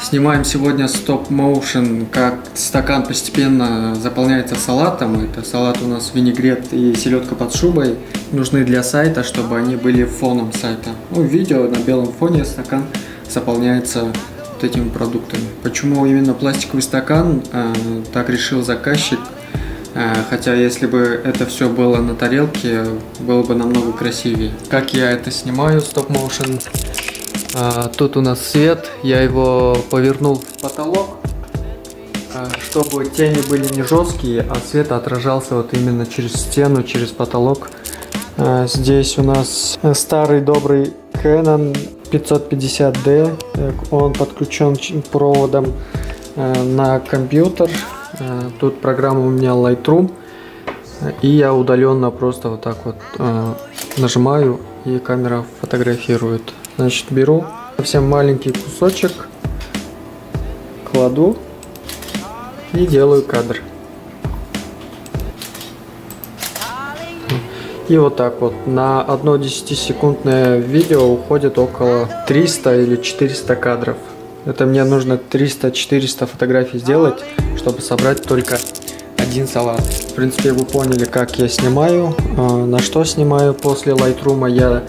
Снимаем сегодня стоп-моушен, как стакан постепенно заполняется салатом. Это салат у нас винегрет и селедка под шубой. Нужны для сайта, чтобы они были фоном сайта. Видео на белом фоне, стакан заполняется вот этими продуктами. Почему именно пластиковый стакан? Так решил заказчик. Хотя если бы это все было на тарелке, было бы намного красивее. Как я это снимаю, стоп-моушен? Тут у нас свет, я его повернул в потолок, чтобы тени были не жесткие, а свет отражался вот именно через стену, через потолок. Здесь у нас старый добрый Canon 550D, он подключен проводом на компьютер. Тут программа у меня Lightroom, и я удаленно просто вот так вот нажимаю, и камера фотографирует. Значит, беру совсем маленький кусочек, кладу и делаю кадр. И вот так вот на одно 10-секундное видео уходит около 300 или 400 кадров. Это мне нужно 300-400 фотографий сделать, чтобы собрать только один салат. В принципе, вы поняли, как я снимаю, на что снимаю. После Lightroom я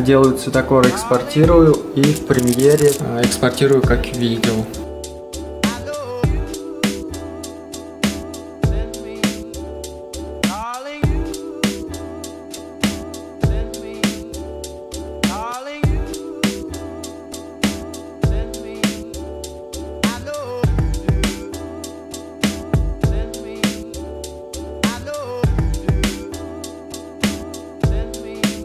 делаю цветокор, экспортирую и в премьере экспортирую как видео.